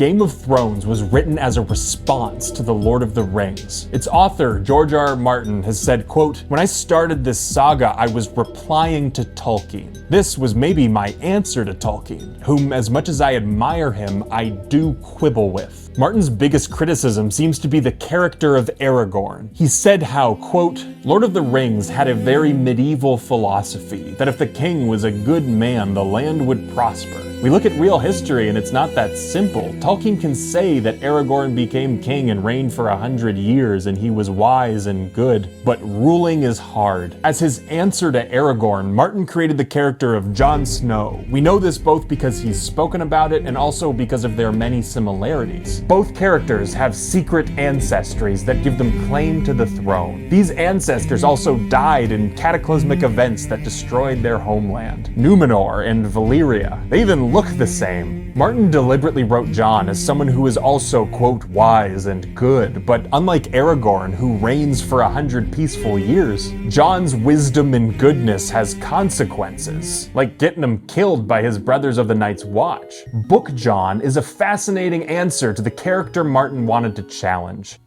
Game of Thrones was written as a response to The Lord of the Rings. Its author, J.R.R. Martin, has said, quote, "When I started this saga, I was replying to Tolkien. This was maybe my answer to Tolkien, whom, as much as I admire him, I do quibble with." Martin's biggest criticism seems to be the character of Aragorn. He said how, quote, "Lord of the Rings had a very medieval philosophy that if the king was a good man, the land would prosper. We look at real history and it's not that simple. Tolkien can say that Aragorn became king and reigned for 100 years and he was wise and good, but ruling is hard." As his answer to Aragorn, Martin created the character of Jon Snow. We know this both because he's spoken about it and also because of their many similarities. Both characters have secret ancestries that give them claim to the throne. These ancestors also died in cataclysmic events that destroyed their homeland, Numenor and Valyria. They even look the same. Martin deliberately wrote Jon as someone who is also, quote, "wise and good," but unlike Aragorn, who reigns for 100 peaceful years, Jon's wisdom and goodness has consequences, like getting him killed by his brothers of the Night's Watch. Book Jon is a fascinating answer to the character Martin wanted to challenge.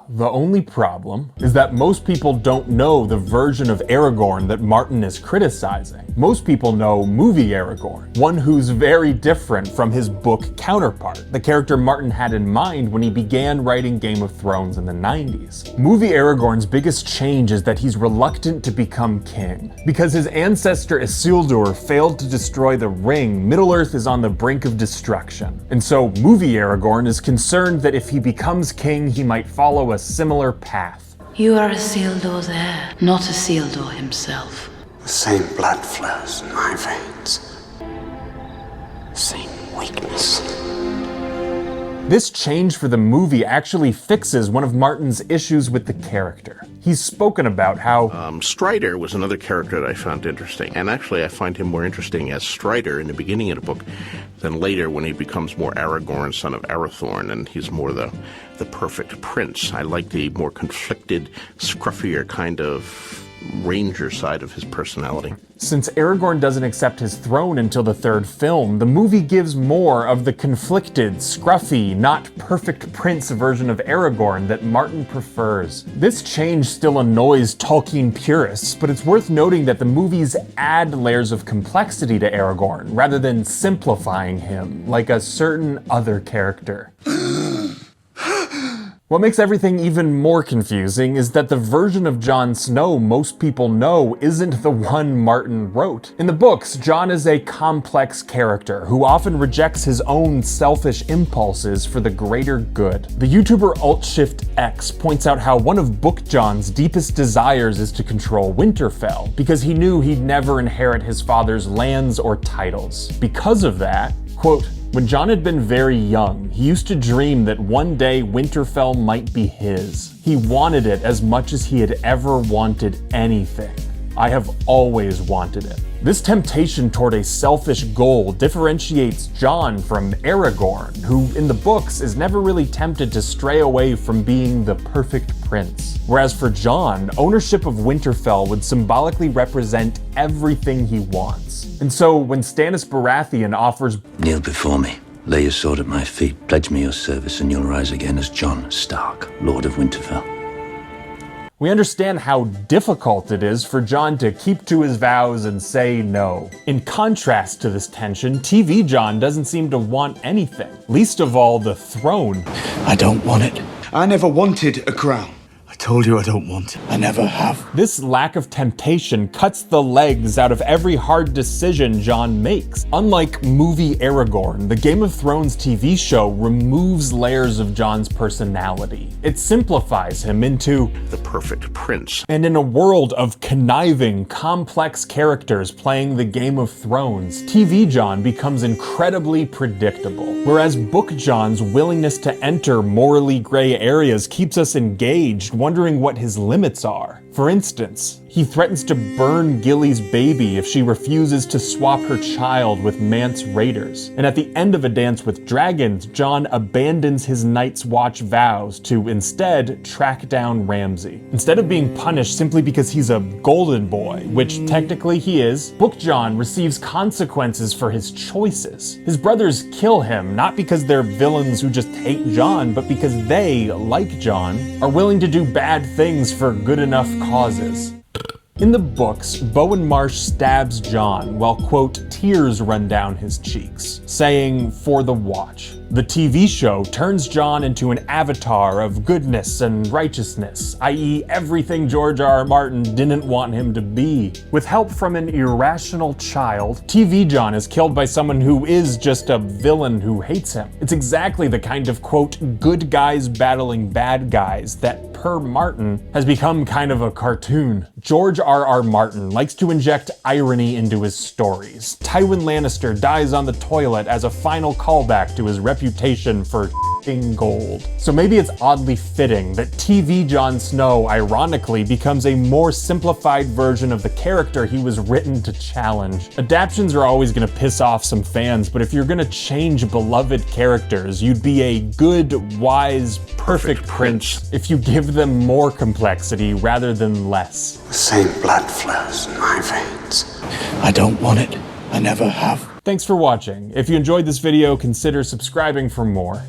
The only problem is that most people don't know the version of Aragorn that Martin is criticizing. Most people know movie Aragorn, one who's very different from his book counterpart, the character Martin had in mind when he began writing Game of Thrones in the 90s. Movie Aragorn's biggest change is that he's reluctant to become king. Because his ancestor Isildur failed to destroy the ring, Middle-earth is on the brink of destruction. And so movie Aragorn is concerned that if he becomes king, he might follow a similar path. You are Isildur there, not Isildur himself. The same blood flows in my veins. Same weakness. This change for the movie actually fixes one of Martin's issues with the character. He's spoken about how Strider was another character that I found interesting, and actually I find him more interesting as Strider in the beginning of the book than later when he becomes more Aragorn, son of Arathorn, and he's more the perfect prince. I like the more conflicted, scruffier kind of ranger side of his personality. Since Aragorn doesn't accept his throne until the third film, the movie gives more of the conflicted, scruffy, not perfect prince version of Aragorn that Martin prefers. This change still annoys Tolkien purists, but it's worth noting that the movies add layers of complexity to Aragorn rather than simplifying him like a certain other character. What makes everything even more confusing is that the version of Jon Snow most people know isn't the one Martin wrote. In the books, Jon is a complex character who often rejects his own selfish impulses for the greater good. The YouTuber AltShiftX points out how one of Book Jon's deepest desires is to control Winterfell, because he knew he'd never inherit his father's lands or titles. Because of that, quote, "When Jon had been very young, he used to dream that one day Winterfell might be his. He wanted it as much as he had ever wanted anything. I have always wanted it." This temptation toward a selfish goal differentiates Jon from Aragorn, who in the books is never really tempted to stray away from being the perfect prince. Whereas for Jon, ownership of Winterfell would symbolically represent everything he wants. And so when Stannis Baratheon offers, "Kneel before me, lay your sword at my feet, pledge me your service, and you'll rise again as Jon Stark, Lord of Winterfell," we understand how difficult it is for Jon to keep to his vows and say no. In contrast to this tension, TV Jon doesn't seem to want anything, least of all the throne. "I don't want it. I never wanted a crown. I told you I don't want it. I never have." This lack of temptation cuts the legs out of every hard decision Jon makes. Unlike movie Aragorn, the Game of Thrones TV show removes layers of Jon's personality. It simplifies him into the perfect prince. And in a world of conniving, complex characters playing the Game of Thrones, TV Jon becomes incredibly predictable. Whereas Book Jon's willingness to enter morally gray areas keeps us engaged, wondering what his limits are. For instance, he threatens to burn Gilly's baby if she refuses to swap her child with Mance raiders. And at the end of A Dance with Dragons, Jon abandons his Night's Watch vows to instead track down Ramsay. Instead of being punished simply because he's a golden boy, which technically he is, Book Jon receives consequences for his choices. His brothers kill him, not because they're villains who just hate Jon, but because they, like Jon, are willing to do bad things for good enough causes. In the books, Bowen Marsh stabs Jon while, quote, tears run down his cheeks, saying, "For the watch." The TV show turns Jon into an avatar of goodness and righteousness, i.e. everything J.R.R. Martin didn't want him to be. With help from an irrational child, TV Jon is killed by someone who is just a villain who hates him. It's exactly the kind of, quote, good guys battling bad guys that, per Martin, has become kind of a cartoon. J.R.R. Martin likes to inject irony into his stories. Tywin Lannister dies on the toilet as a final callback to his reputation for gold. So maybe it's oddly fitting that TV Jon Snow ironically becomes a more simplified version of the character he was written to challenge. Adaptions are always gonna piss off some fans, but if you're gonna change beloved characters, you'd be a good, wise, perfect prince if you give them more complexity rather than less. The same blood flows in my veins. I don't want it. I never have. Thanks for watching. If you enjoyed this video, consider subscribing for more.